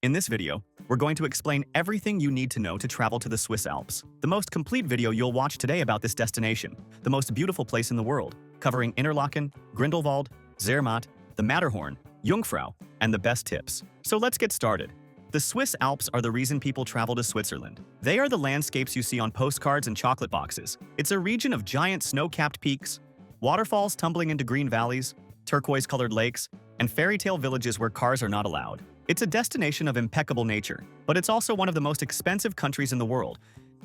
In this video, we're going to explain everything you need to know to travel to the Swiss Alps. The most complete video you'll watch today about this destination, the most beautiful place in the world, covering Interlaken, Grindelwald, Zermatt, the Matterhorn, Jungfrau, and the best tips. So let's get started. The Swiss Alps are the reason people travel to Switzerland. They are the landscapes you see on postcards and chocolate boxes. It's a region of giant snow-capped peaks, waterfalls tumbling into green valleys, turquoise-colored lakes, and fairy tale villages where cars are not allowed. It's a destination of impeccable nature, but it's also one of the most expensive countries in the world,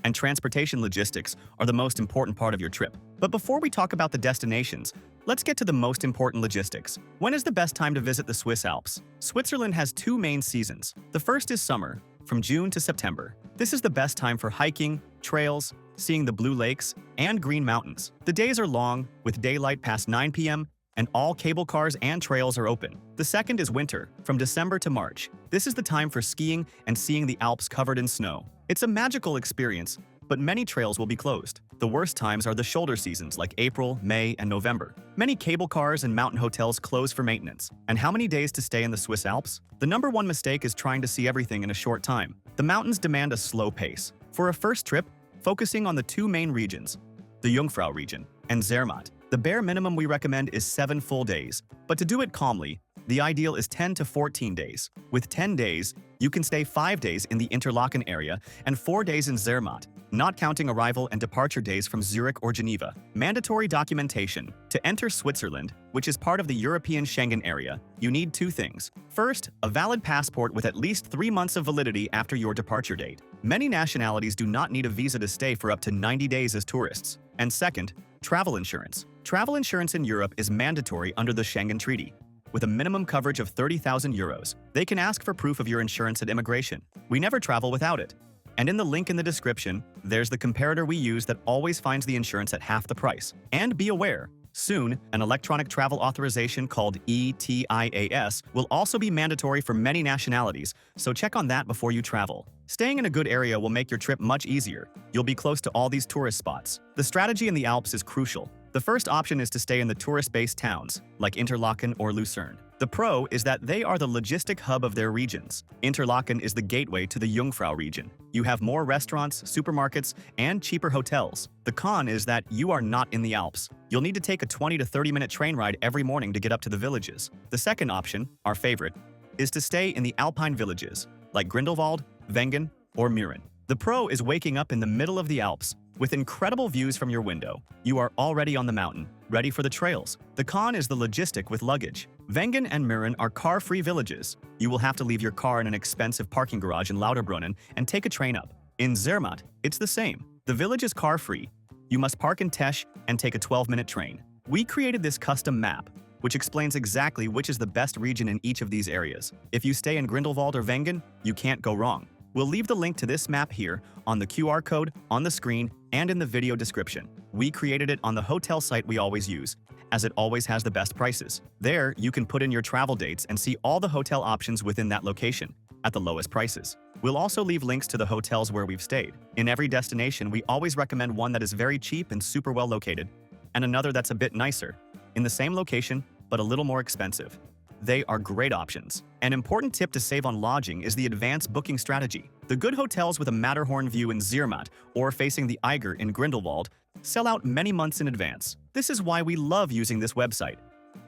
and transportation logistics are the most important part of your trip. But before we talk about the destinations, let's get to the most important logistics. When is the best time to visit the Swiss Alps? Switzerland has two main seasons. The first is summer, from June to September. This is the best time for hiking, trails, seeing the blue lakes, and green mountains. The days are long, with daylight past 9 p.m., and all cable cars and trails are open. The second is winter, from December to March. This is the time for skiing and seeing the Alps covered in snow. It's a magical experience, but many trails will be closed. The worst times are the shoulder seasons like April, May, and November. Many cable cars and mountain hotels close for maintenance. And how many days to stay in the Swiss Alps? The number one mistake is trying to see everything in a short time. The mountains demand a slow pace. For a first trip, focusing on the two main regions, the Jungfrau region and Zermatt. The bare minimum we recommend is 7 full days, but to do it calmly, the ideal is 10 to 14 days. With 10 days, you can stay 5 days in the Interlaken area and 4 days in Zermatt, not counting arrival and departure days from Zurich or Geneva. Mandatory documentation. To enter Switzerland, which is part of the European Schengen area, you need two things. First, a valid passport with at least 3 months of validity after your departure date. Many nationalities do not need a visa to stay for up to 90 days as tourists. And second, travel insurance. Travel insurance in Europe is mandatory under the Schengen Treaty. With a minimum coverage of 30,000 euros, they can ask for proof of your insurance at immigration. We never travel without it. And in the link in the description, there's the comparator we use that always finds the insurance at half the price. And be aware, soon, an electronic travel authorization called ETIAS will also be mandatory for many nationalities, so check on that before you travel. Staying in a good area will make your trip much easier. You'll be close to all these tourist spots. The strategy in the Alps is crucial. The first option is to stay in the tourist-based towns, like Interlaken or Lucerne. The pro is that they are the logistic hub of their regions. Interlaken is the gateway to the Jungfrau region. You have more restaurants, supermarkets, and cheaper hotels. The con is that you are not in the Alps. You'll need to take a 20 to 30-minute train ride every morning to get up to the villages. The second option, our favorite, is to stay in the Alpine villages, like Grindelwald, Wengen, or Mürren. The pro is waking up in the middle of the Alps, with incredible views from your window. You are already on the mountain, ready for the trails. The con is the logistic with luggage. Wengen and Mürren are car-free villages. You will have to leave your car in an expensive parking garage in Lauterbrunnen and take a train up. In Zermatt, it's the same. The village is car-free. You must park in Tesch and take a 12-minute train. We created this custom map, which explains exactly which is the best region in each of these areas. If you stay in Grindelwald or Wengen, you can't go wrong. We'll leave the link to this map here on the QR code, on the screen, and in the video description. We created it on the hotel site we always use, as it always has the best prices. There, you can put in your travel dates and see all the hotel options within that location, at the lowest prices. We'll also leave links to the hotels where we've stayed. In every destination, we always recommend one that is very cheap and super well located, and another that's a bit nicer, in the same location, but a little more expensive. They are great options. An important tip to save on lodging is the advanced booking strategy. The good hotels with a Matterhorn view in Zermatt or facing the Eiger in Grindelwald sell out many months in advance. This is why we love using this website.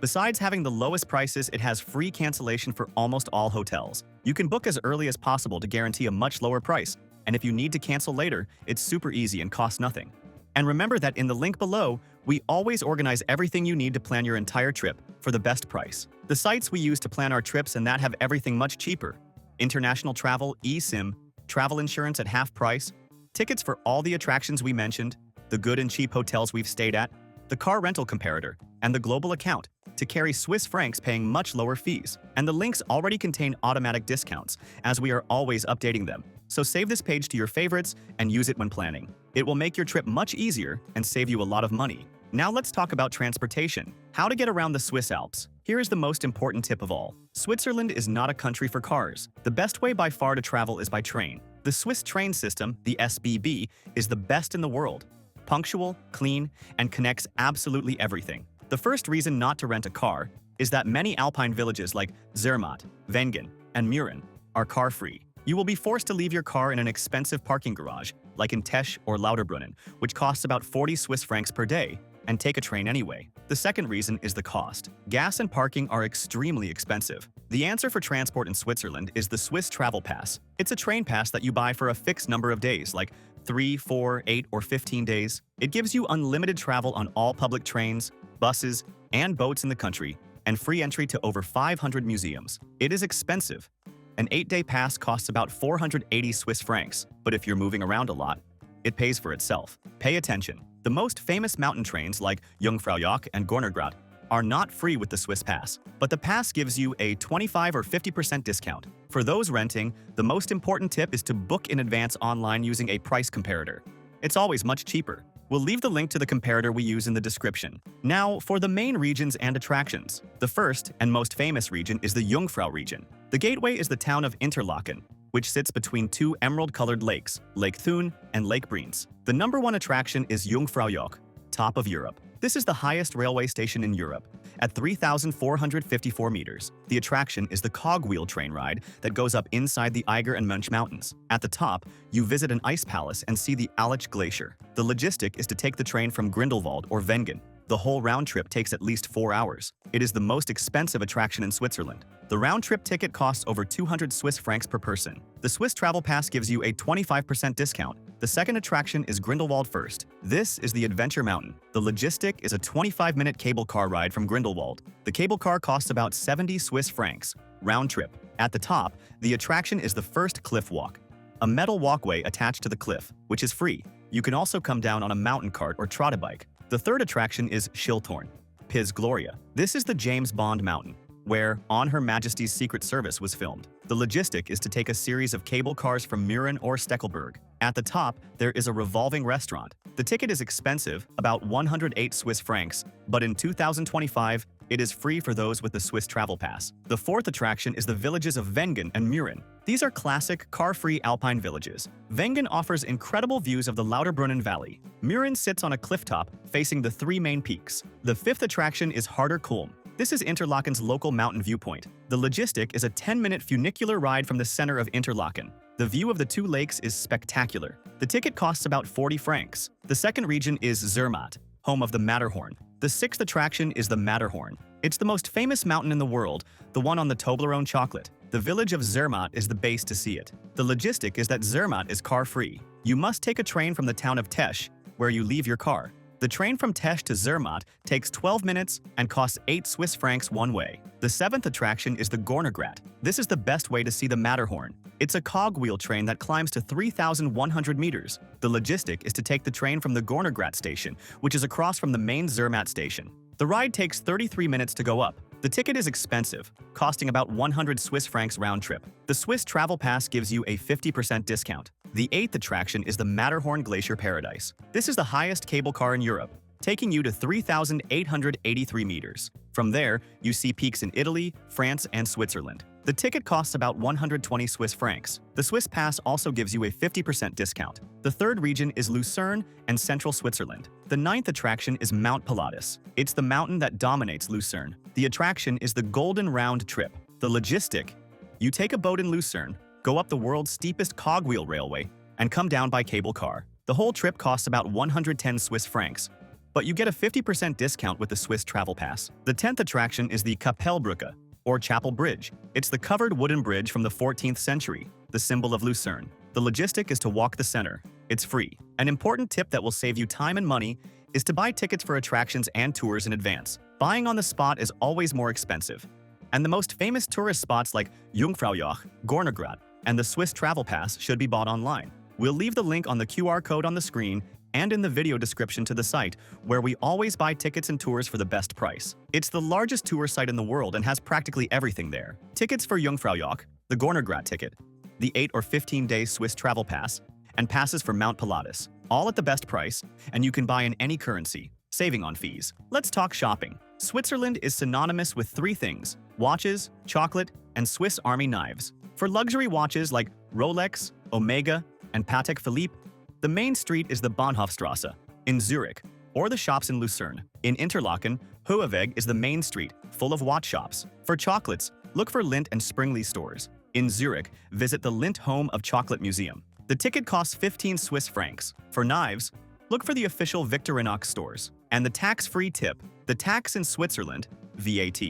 Besides having the lowest prices, it has free cancellation for almost all hotels. You can book as early as possible to guarantee a much lower price, and if you need to cancel later, it's super easy and costs nothing. And remember that in the link below, we always organize everything you need to plan your entire trip for the best price. The sites we use to plan our trips and that have everything much cheaper. International travel, eSIM, travel insurance at half price, tickets for all the attractions we mentioned, the good and cheap hotels we've stayed at, the car rental comparator, and the global account to carry Swiss francs paying much lower fees. And the links already contain automatic discounts, as we are always updating them. So save this page to your favorites and use it when planning. It will make your trip much easier and save you a lot of money. Now let's talk about transportation. How to get around the Swiss Alps. Here is the most important tip of all. Switzerland is not a country for cars. The best way by far to travel is by train. The Swiss train system, the SBB, is the best in the world. Punctual, clean, and connects absolutely everything. The first reason not to rent a car is that many alpine villages like Zermatt, Wengen, and Mürren are car-free. You will be forced to leave your car in an expensive parking garage, like in Tesch or Lauterbrunnen, which costs about 40 Swiss francs per day, and take a train anyway. The second reason is the cost. Gas and parking are extremely expensive. The answer for transport in Switzerland is the Swiss Travel Pass. It's a train pass that you buy for a fixed number of days, like 3, 4, 8, or 15 days. It gives you unlimited travel on all public trains, buses, and boats in the country, and free entry to over 500 museums. It is expensive. An 8-day pass costs about 480 Swiss francs, but if you're moving around a lot, it pays for itself. Pay attention. The most famous mountain trains like Jungfraujoch and Gornergrat are not free with the Swiss Pass, but the pass gives you a 25 or 50% discount. For those renting, the most important tip is to book in advance online using a price comparator. It's always much cheaper. We'll leave the link to the comparator we use in the description. Now, for the main regions and attractions. The first and most famous region is the Jungfrau region. The gateway is the town of Interlaken, which sits between two emerald-colored lakes, Lake Thun and Lake Brienz. The number one attraction is Jungfraujoch, top of Europe. This is the highest railway station in Europe, at 3,454 meters. The attraction is the cogwheel train ride that goes up inside the Eiger and Munch mountains. At the top, you visit an ice palace and see the Aletsch Glacier. The logistic is to take the train from Grindelwald or Wengen. The whole round trip takes at least 4 hours. It is the most expensive attraction in Switzerland. The round-trip ticket costs over 200 Swiss francs per person. The Swiss Travel Pass gives you a 25% discount. The second attraction is Grindelwald First. This is the Adventure Mountain. The logistic is a 25-minute cable car ride from Grindelwald. The cable car costs about 70 Swiss francs, round trip. At the top, the attraction is the first cliff walk, a metal walkway attached to the cliff, which is free. You can also come down on a mountain cart or trot a bike. The third attraction is Schilthorn, Piz Gloria. This is the James Bond mountain, where On Her Majesty's Secret Service was filmed. The logistic is to take a series of cable cars from Mürren or Steckelberg. At the top, there is a revolving restaurant. The ticket is expensive, about 108 Swiss francs, but in 2025, it is free for those with the Swiss Travel Pass. The fourth attraction is the villages of Wengen and Mürren. These are classic, car-free alpine villages. Wengen offers incredible views of the Lauterbrunnen Valley. Mürren sits on a cliff top, facing the three main peaks. The fifth attraction is Harder Kulm. This is Interlaken's local mountain viewpoint. The logistic is a 10-minute funicular ride from the center of Interlaken. The view of the two lakes is spectacular. The ticket costs about 40 francs. The second region is Zermatt, home of the Matterhorn. The sixth attraction is the Matterhorn. It's the most famous mountain in the world, the one on the Toblerone chocolate. The village of Zermatt is the base to see it. The logistic is that Zermatt is car-free. You must take a train from the town of Tesch, where you leave your car. The train from Tesch to Zermatt takes 12 minutes and costs 8 Swiss francs one way. The seventh attraction is the Gornergrat. This is the best way to see the Matterhorn. It's a cogwheel train that climbs to 3,100 meters. The logistic is to take the train from the Gornergrat station, which is across from the main Zermatt station. The ride takes 33 minutes to go up. The ticket is expensive, costing about 100 Swiss francs round trip. The Swiss Travel Pass gives you a 50% discount. The eighth attraction is the Matterhorn Glacier Paradise. This is the highest cable car in Europe, taking you to 3,883 meters. From there, you see peaks in Italy, France, and Switzerland. The ticket costs about 120 Swiss francs. The Swiss Pass also gives you a 50% discount. The third region is Lucerne and central Switzerland. The ninth attraction is Mount Pilatus. It's the mountain that dominates Lucerne. The attraction is the Golden Round Trip. The logistic: you take a boat in Lucerne, go up the world's steepest cogwheel railway, and come down by cable car. The whole trip costs about 110 Swiss francs, but you get a 50% discount with the Swiss Travel Pass. The 10th attraction is the Kapellbrücke, or Chapel Bridge. It's the covered wooden bridge from the 14th century, the symbol of Lucerne. The logistic is to walk the center. It's free. An important tip that will save you time and money is to buy tickets for attractions and tours in advance. Buying on the spot is always more expensive. And the most famous tourist spots like Jungfraujoch, Gornergrat, and the Swiss Travel Pass should be bought online. We'll leave the link on the QR code on the screen and in the video description to the site, where we always buy tickets and tours for the best price. It's the largest tour site in the world and has practically everything there. Tickets for Jungfraujoch, the Gornergrat ticket, the 8 or 15-day Swiss Travel Pass, and passes for Mount Pilatus, all at the best price, and you can buy in any currency, saving on fees. Let's talk shopping. Switzerland is synonymous with 3 things: watches, chocolate, and Swiss Army knives. For luxury watches like Rolex, Omega, and Patek Philippe, the main street is the Bahnhofstrasse in Zurich, or the shops in Lucerne. In Interlaken, Hoheweg is the main street, full of watch shops. For chocolates, look for Lindt and Springly stores. In Zurich, visit the Lindt Home of Chocolate Museum. The ticket costs 15 Swiss francs. For knives, look for the official Victorinox stores. And the tax-free tip, the tax in Switzerland, VAT,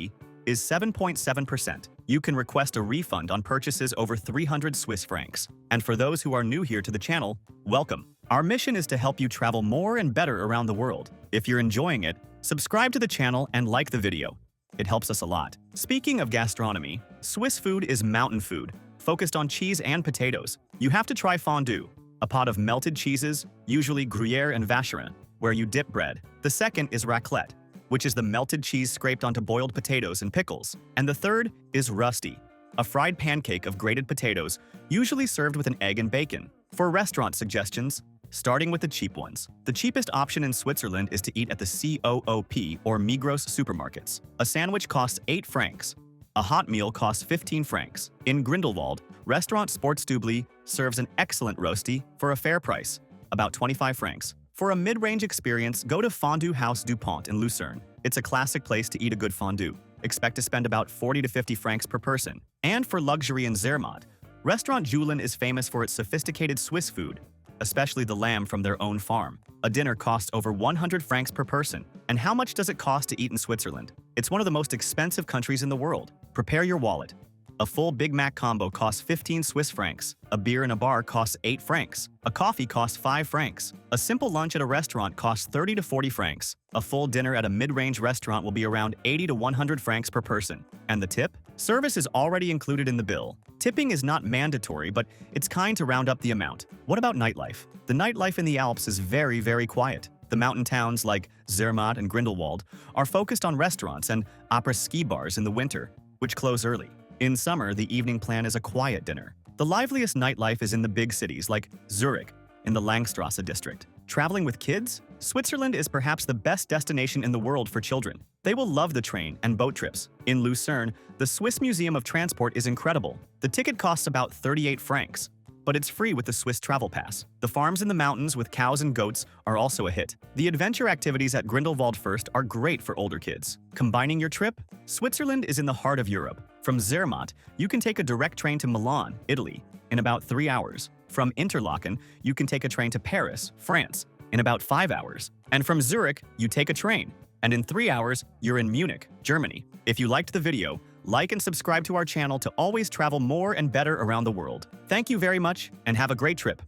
is 7.7%. You can request a refund on purchases over 300 Swiss francs. And for those who are new here to the channel, welcome. Our mission is to help you travel more and better around the world. If you're enjoying it, subscribe to the channel and like the video. It helps us a lot. Speaking of gastronomy, Swiss food is mountain food, focused on cheese and potatoes. You have to try fondue, a pot of melted cheeses, usually Gruyere and Vacherin, where you dip bread. The second is raclette, which is the melted cheese scraped onto boiled potatoes and pickles. And the third is rusty, a fried pancake of grated potatoes, usually served with an egg and bacon. For restaurant suggestions, starting with the cheap ones. The cheapest option in Switzerland is to eat at the Coop or Migros supermarkets. A sandwich costs 8 francs. A hot meal costs 15 francs. In Grindelwald, restaurant Sportstübli serves an excellent roasty for a fair price, about 25 francs. For a mid-range experience, go to Fondue House du Pont in Lucerne. It's a classic place to eat a good fondue. Expect to spend about 40 to 50 francs per person. And for luxury in Zermatt, Restaurant Julien is famous for its sophisticated Swiss food, especially the lamb from their own farm. A dinner costs over 100 francs per person. And how much does it cost to eat in Switzerland? It's one of the most expensive countries in the world. Prepare your wallet. A full Big Mac combo costs 15 Swiss francs. A beer in a bar costs 8 francs. A coffee costs 5 francs. A simple lunch at a restaurant costs 30 to 40 francs. A full dinner at a mid-range restaurant will be around 80 to 100 francs per person. And the tip? Service is already included in the bill. Tipping is not mandatory, but it's kind to round up the amount. What about nightlife? The nightlife in the Alps is very, very quiet. The mountain towns like Zermatt and Grindelwald are focused on restaurants and après-ski bars in the winter, which close early. In summer, the evening plan is a quiet dinner. The liveliest nightlife is in the big cities like Zurich in the Langstrasse district. Traveling with kids? Switzerland is perhaps the best destination in the world for children. They will love the train and boat trips. In Lucerne, the Swiss Museum of Transport is incredible. The ticket costs about 38 francs, but it's free with the Swiss Travel Pass. The farms in the mountains with cows and goats are also a hit. The adventure activities at Grindelwald First are great for older kids. Combining your trip? Switzerland is in the heart of Europe. From Zermatt, you can take a direct train to Milan, Italy, in about 3 hours. From Interlaken, you can take a train to Paris, France, in about 5 hours. And from Zurich, you take a train. And in 3 hours, you're in Munich, Germany. If you liked the video, like and subscribe to our channel to always travel more and better around the world. Thank you very much, and have a great trip.